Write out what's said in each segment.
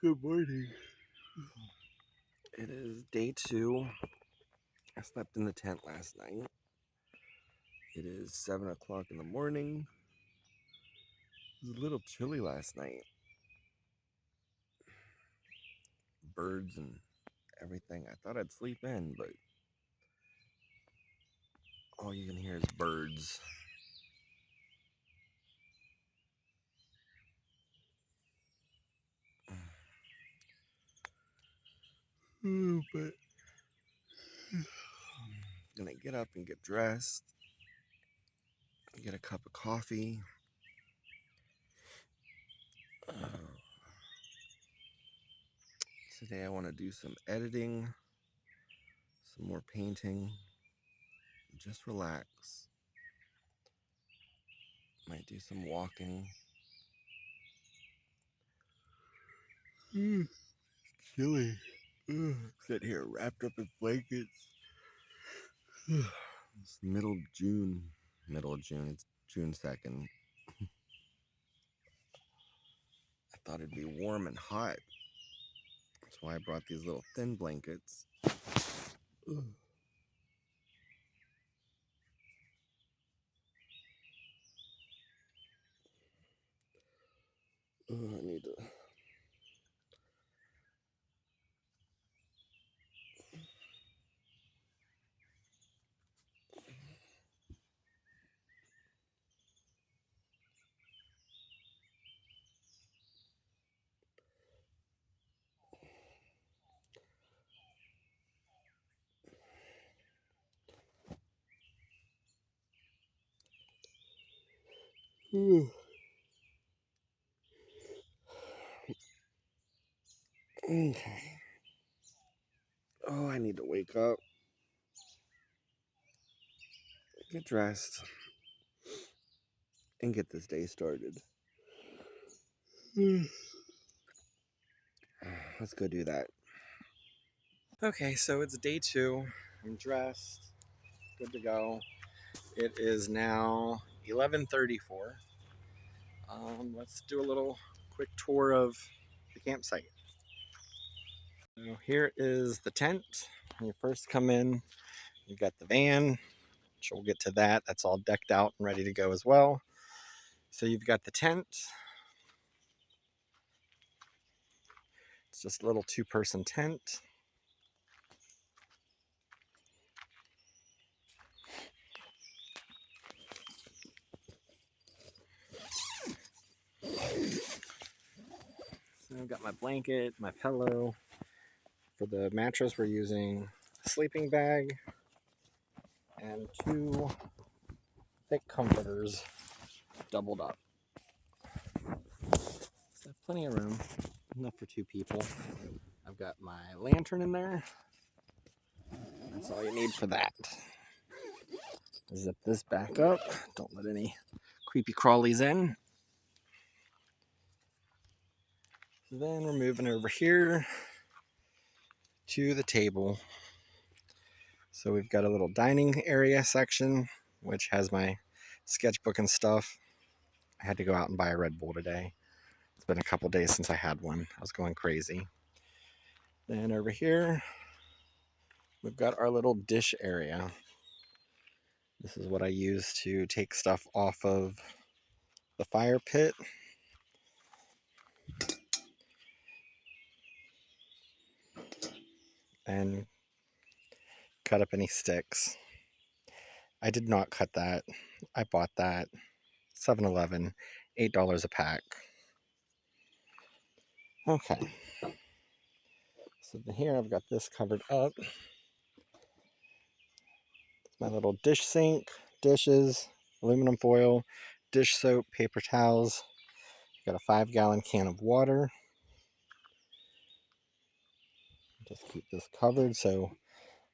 Good morning. It is day 2. I slept in the tent last night. It is 7 o'clock in the morning. It was a little chilly last night. Birds and everything. I thought I'd sleep in, but all you can hear is birds. But I'm gonna get up and get dressed, get a cup of coffee. Today I want to do some editing, some more painting, just relax. Might do some walking. Chilly. Sit here wrapped up in blankets. It's middle of June. It's June 2nd. I thought it'd be warm and hot. That's why I brought these little thin blankets. I need to. Okay. Oh, I need to wake up, get dressed, and get this day started. Let's go do that. Okay, so it's day 2. I'm dressed, good to go. It is now 11:34. Let's do a little quick tour of the campsite. So here is the tent. When you first come in, you've got the van, which we'll get to that. That's all decked out and ready to go as well. So you've got the tent. It's just a little 2-person tent. So I've got my blanket, my pillow. For the mattress, we're using a sleeping bag and 2 thick comforters doubled up. So I have plenty of room, enough for 2 people. I've got my lantern in there. That's all you need for that. Zip this back up. Don't let any creepy crawlies in. Then we're moving over here to the table. So we've got a little dining area section, which has my sketchbook and stuff. I had to go out and buy a Red Bull today. It's been a couple days since I had one. I was going crazy. Then over here, we've got our little dish area. This is what I use to take stuff off of the fire pit. And cut up any sticks. I did not cut that. I bought that. 7-Eleven, $8 a pack. Okay. So here I've got this covered up. My little dish sink, dishes, aluminum foil, dish soap, paper towels. Got a 5-gallon can of water. Just keep this covered so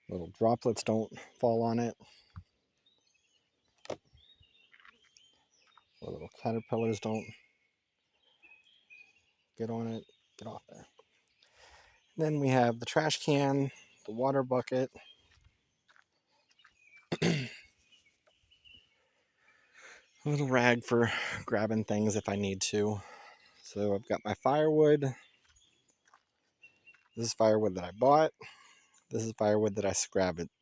little droplets don't fall on it. So little caterpillars don't get on it, get off there. Then we have the trash can, the water bucket, a little rag for grabbing things if I need to. So I've got my firewood. This is firewood that I bought. This is firewood that I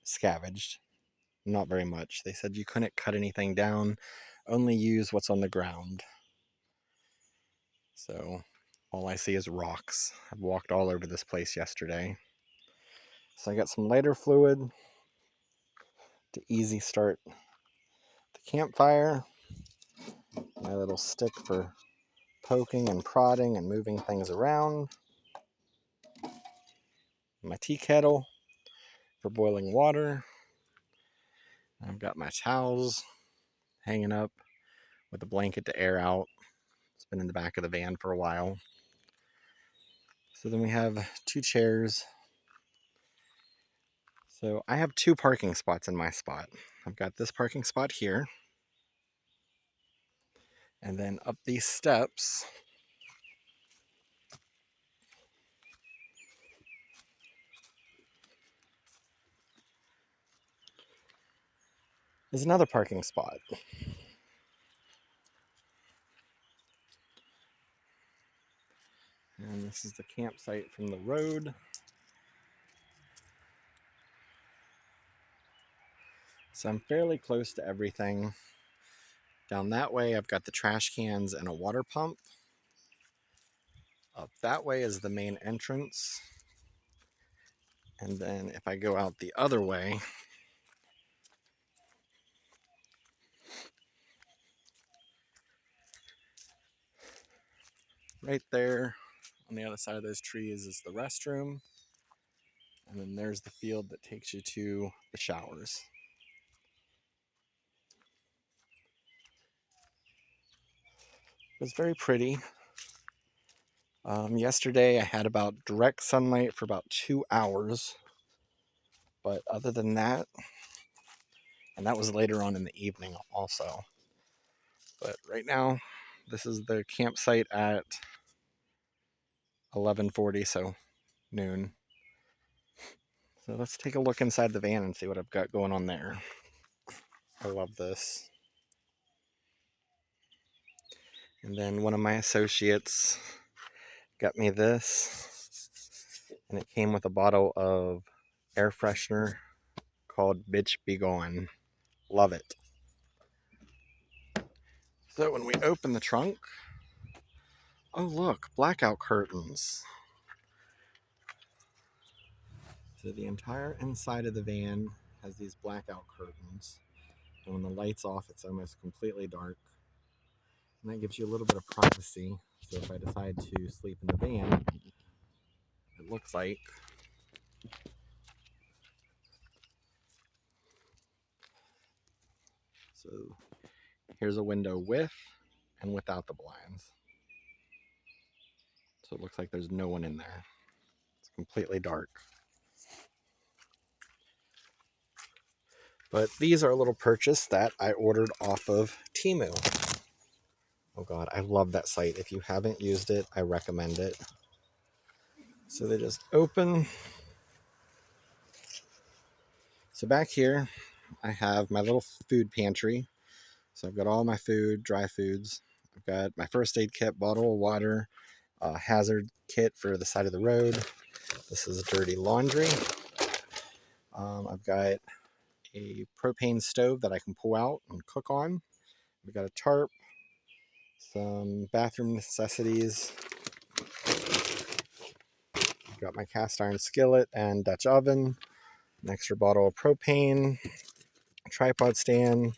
scavenged. Not very much. They said you couldn't cut anything down, only use what's on the ground. So all I see is rocks. I've walked all over this place yesterday. So I got some lighter fluid to easy start the campfire. My little stick for poking and prodding and moving things around. My tea kettle for boiling water. I've got my towels hanging up with a blanket to air out. It's been in the back of the van for a while. So then we have 2 chairs. So I have 2 parking spots in my spot. I've got this parking spot here. And then up these steps is another parking spot. And this is the campsite from the road. So I'm fairly close to everything. Down that way, I've got the trash cans and a water pump. Up that way is the main entrance. And then if I go out the other way, right there on the other side of those trees is the restroom. And then there's the field that takes you to the showers. It's very pretty. Yesterday I had about direct sunlight for about 2 hours. But other than that, and that was later on in the evening also. But right now, this is the campsite at 11:40, so noon. So let's take a look inside the van and see what I've got going on there. I love this. And then one of my associates got me this, and it came with a bottle of air freshener called Bitch Be Gone. Love it. So when we open the trunk, oh look, blackout curtains. So the entire inside of the van has these blackout curtains. And when the light's off, it's almost completely dark. And that gives you a little bit of privacy. So if I decide to sleep in the van, it looks like so here's a window with and without the blinds. So it looks like there's no one in there. It's completely dark. But these are a little purchase that I ordered off of Temu. Oh God, I love that site. If you haven't used it, I recommend it. So they just open. So back here, I have my little food pantry. So I've got all my food, dry foods. I've got my first aid kit, bottle of water, hazard kit for the side of the road. This is dirty laundry. I've got a propane stove that I can pull out and cook on. We've got a tarp, some bathroom necessities. I've got my cast iron skillet and Dutch oven, an extra bottle of propane, a tripod stand,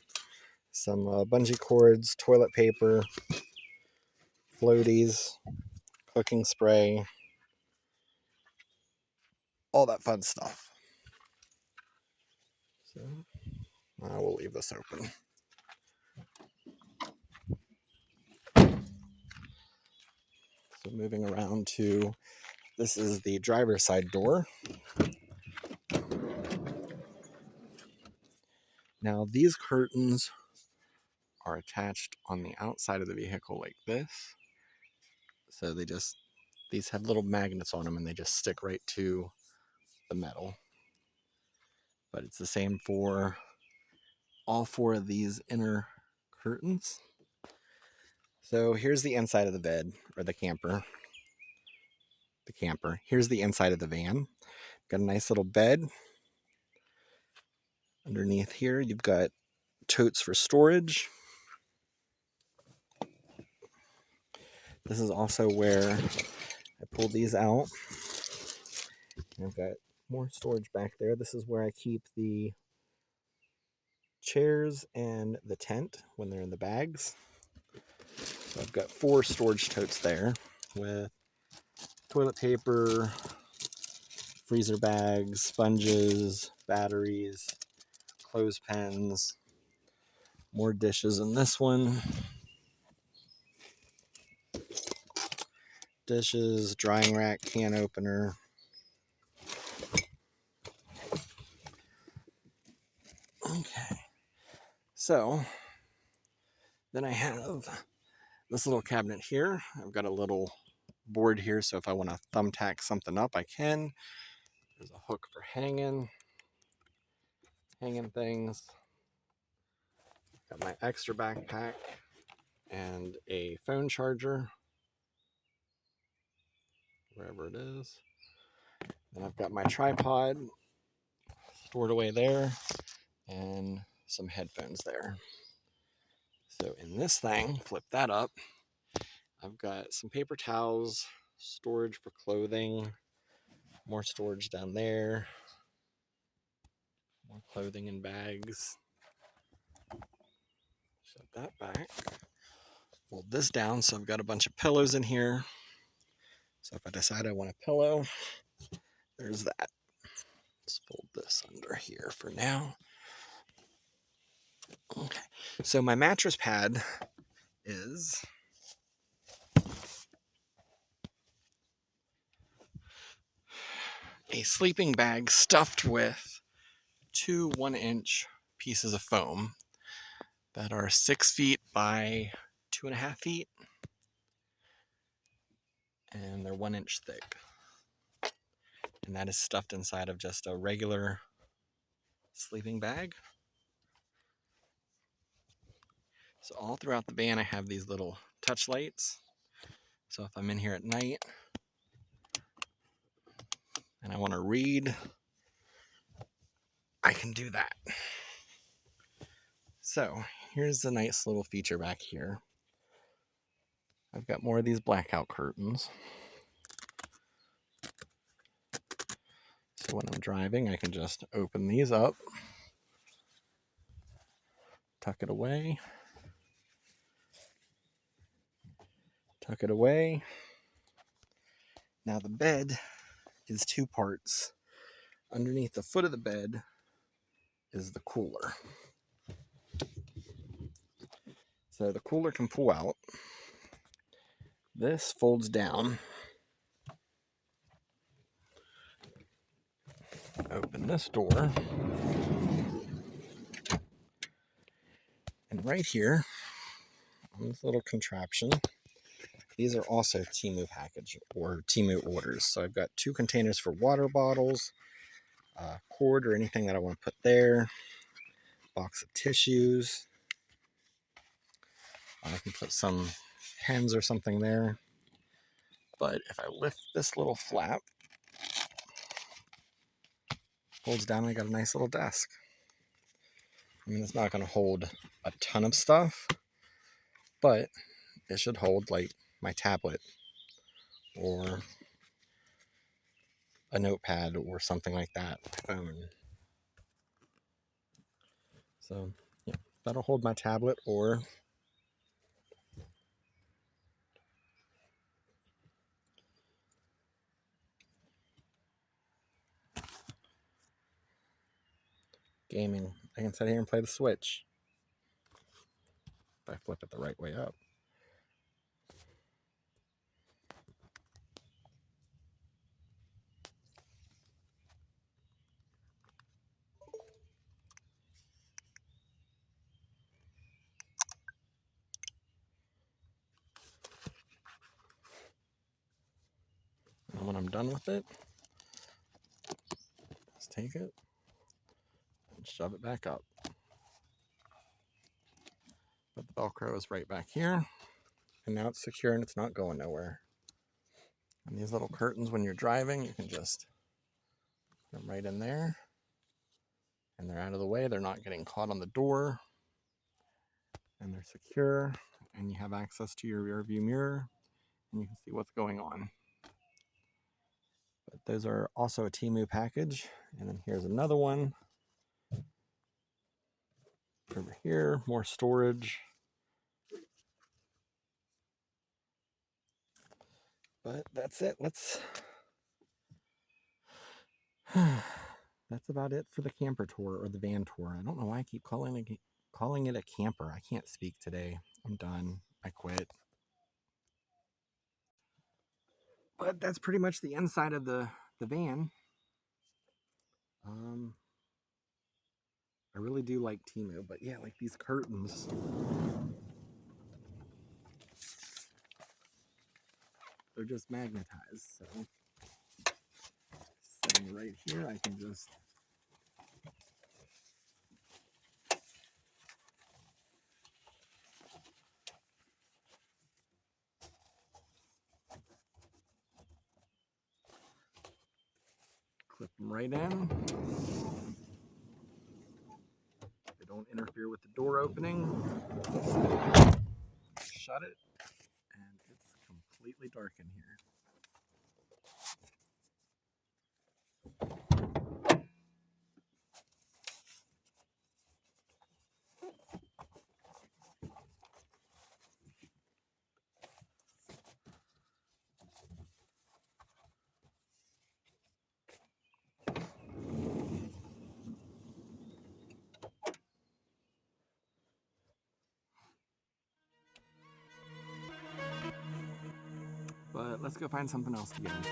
some bungee cords, toilet paper, floaties, cooking spray, all that fun stuff. So I will leave this open. So moving around to, this is the driver's side door. Now these curtains are attached on the outside of the vehicle like this. So these have little magnets on them and they just stick right to the metal. But it's the same for all 4 of these inner curtains. So here's the inside of the bed, or the camper. The camper. Here's the inside of the van. Got a nice little bed. Underneath here, you've got totes for storage. This is also where I pull these out. And I've got more storage back there. This is where I keep the chairs and the tent when they're in the bags. So I've got 4 storage totes there with toilet paper, freezer bags, sponges, batteries, clothespins, more dishes in this one. Dishes, drying rack, can opener. Okay. So then I have this little cabinet here. I've got a little board here, so if I want to thumbtack something up, I can. There's a hook for hanging things. Got my extra backpack and a phone charger, wherever it is. And I've got my tripod stored away there and some headphones there. So in this thing, flip that up, I've got some paper towels, storage for clothing, more storage down there, more clothing in bags. Shut that back. Fold this down, so I've got a bunch of pillows in here. So if I decide I want a pillow, there's that. Let's fold this under here for now. Okay, so my mattress pad is a sleeping bag stuffed with 2 1-inch pieces of foam that are 6 feet by 2.5 feet, and they're 1 inch thick. And that is stuffed inside of just a regular sleeping bag. So all throughout the van, I have these little touch lights. So if I'm in here at night and I want to read, I can do that. So here's a nice little feature back here. I've got more of these blackout curtains. So when I'm driving, I can just open these up, tuck it away, tuck it away. Now the bed is 2 parts. Underneath the foot of the bed is the cooler. So the cooler can pull out. This folds down. Open this door. And right here, on this little contraption, these are also Temu package or Temu orders. So I've got 2 containers for water bottles, cord or anything that I want to put there, box of tissues. I can put some pens or something there. But if I lift this little flap, folds down, I got a nice little desk. I mean, it's not going to hold a ton of stuff, but it should hold like my tablet or a notepad or something like that. So yeah, that'll hold my tablet or gaming. I can sit here and play the Switch if I flip it the right way up. And when I'm done with it, just take it and shove it back up. But the Velcro is right back here. And now it's secure and it's not going nowhere. And these little curtains, when you're driving, you can just put them right in there. And they're out of the way. They're not getting caught on the door. And they're secure. And you have access to your rear view mirror. And you can see what's going on. But those are also a Temu package. And then here's another one. Over here, more storage. But that's it. That's about it for the camper tour or the van tour. I don't know why I keep calling it a camper. I can't speak today. I'm done. I quit. But that's pretty much the inside of the van. I really do like Temu, but yeah, like these curtains. They're just magnetized, so sitting right here, I can just clip them right in. They don't interfere with the door opening. Shut it, and it's completely dark in here. But let's go find something else to get into.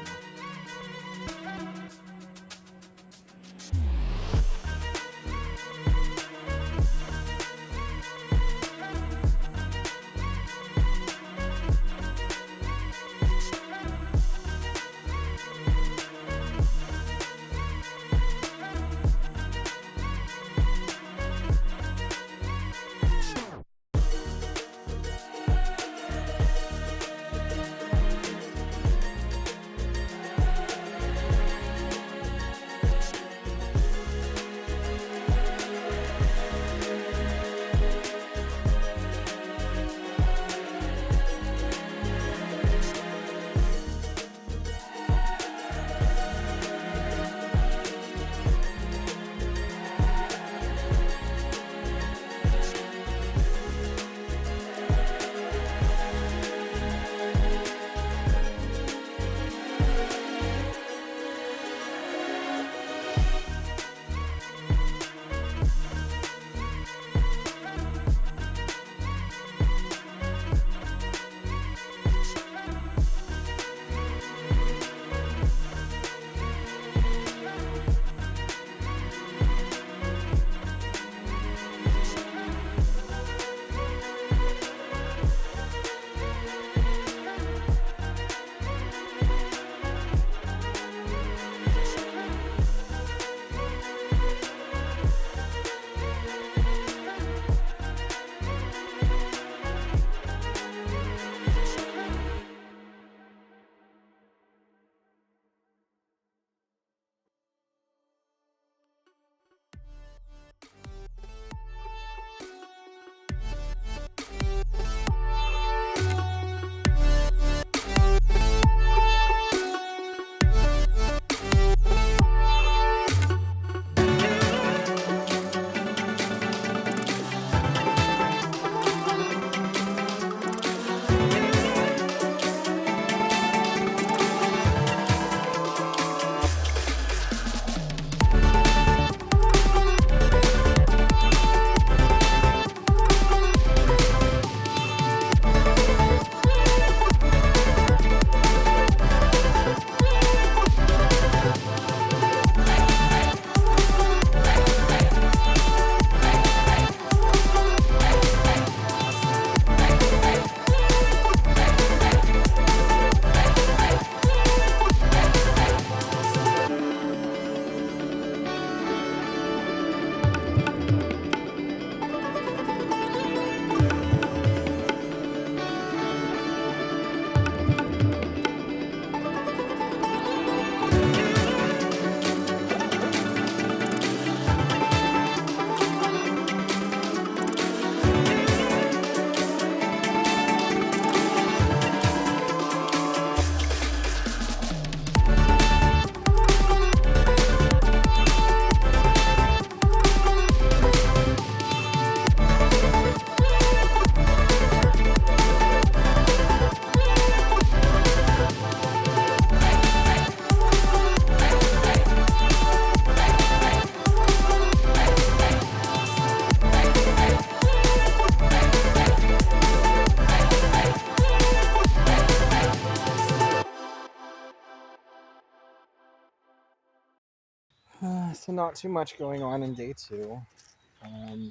So not too much going on in day 2.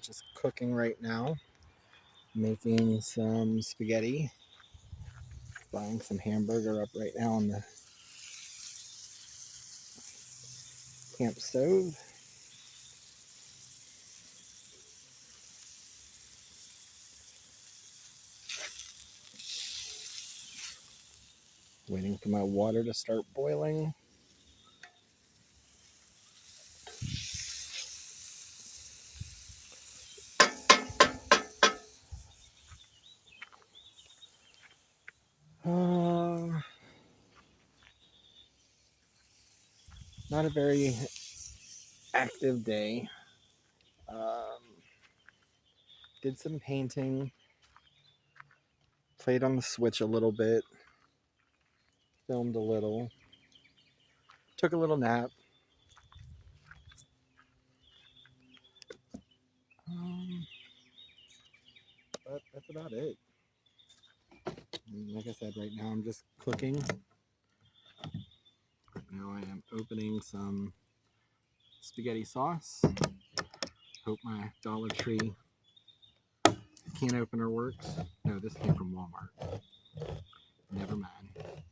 Just cooking right now, making some spaghetti, frying some hamburger up right now on the camp stove. Waiting for my water to start boiling. Not a very active day. Did some painting, played on the Switch a little bit, filmed a little, took a little nap. But that's about it. And like I said, right now I'm just cooking. Right now I am opening some spaghetti sauce. Hope my Dollar Tree can opener works. No, this came from Walmart. Never mind. Get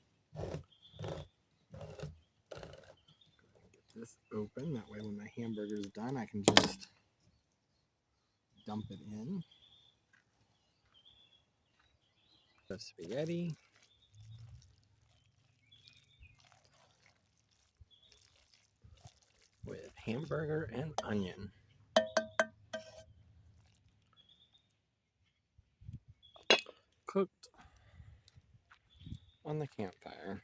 this open. That way when my hamburger's done, I can just dump it in. The spaghetti. With hamburger and onion. Cooked on the campfire.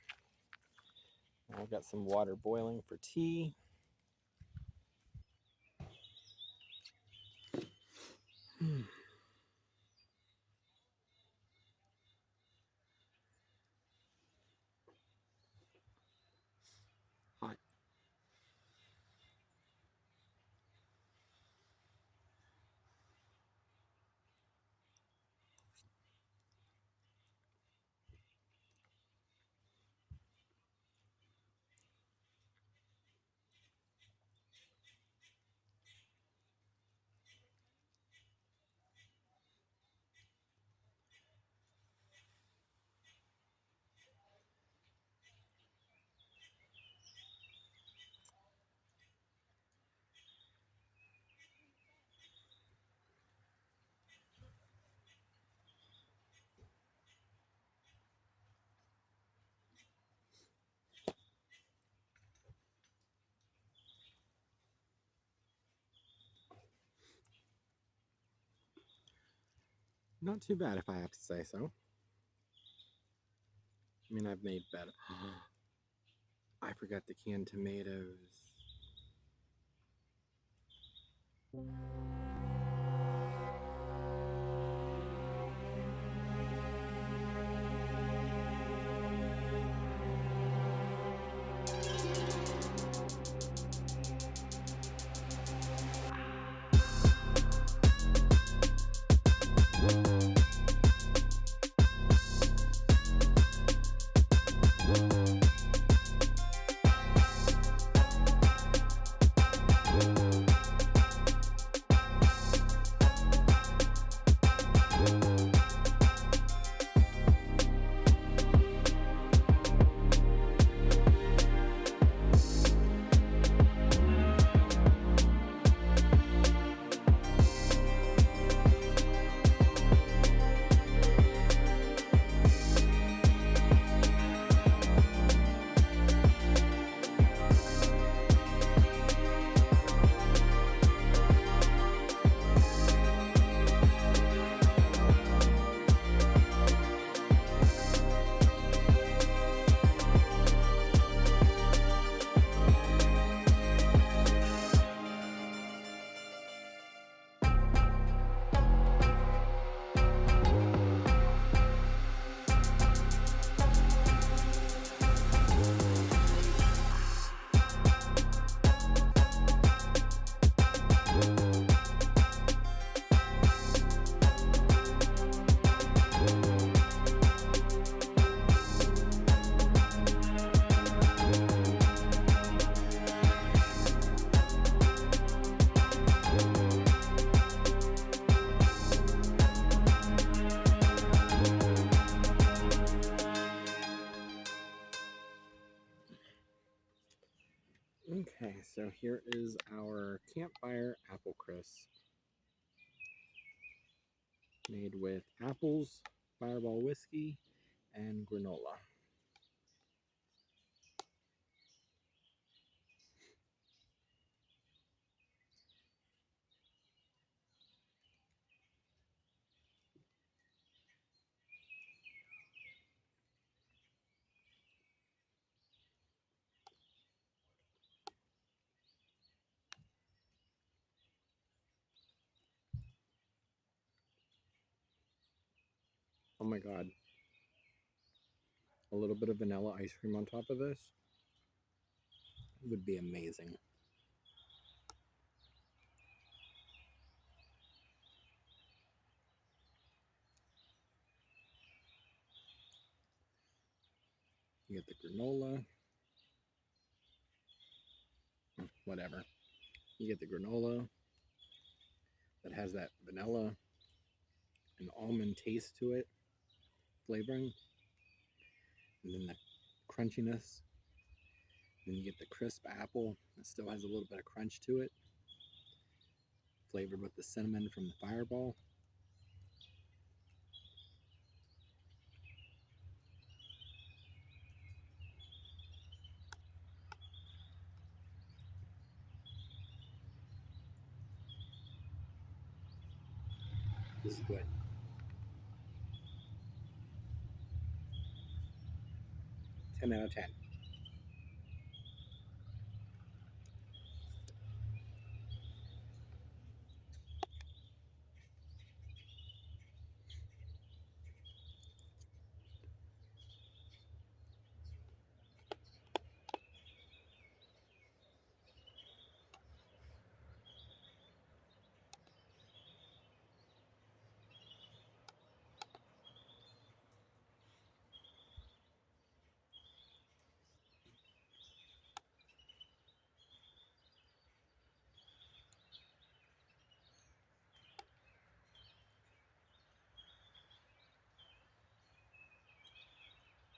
I've got some water boiling for tea. Hot. Not too bad if I have to say so. I mean, I've made better. I forgot the canned tomatoes. Okay, so here is our campfire apple crisp made with apples, Fireball whiskey, and granola. Oh my god. A little bit of vanilla ice cream on top of this would be amazing. You get the granola. Whatever. You get the granola that has that vanilla and almond taste to it, flavoring, and then the crunchiness. Then you get the crisp apple that still has a little bit of crunch to it, flavored with the cinnamon from the Fireball. This is good. 10 out of 10.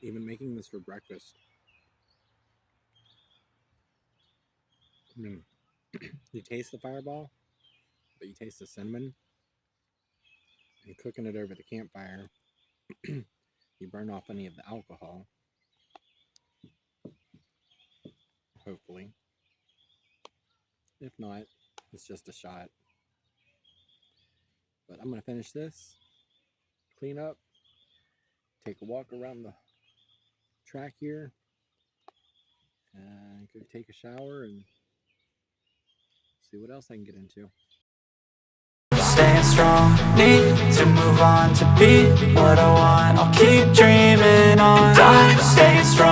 Even making this for breakfast. I mean, you taste the Fireball, but you taste the cinnamon. And cooking it over the campfire, you burn off any of the alcohol. Hopefully. If not, it's just a shot. But I'm going to finish this, clean up, take a walk around the track here, and go take a shower and see what else I can get into. Staying strong, need to move on to be what I want. I'll keep dreaming on. And I'm staying strong.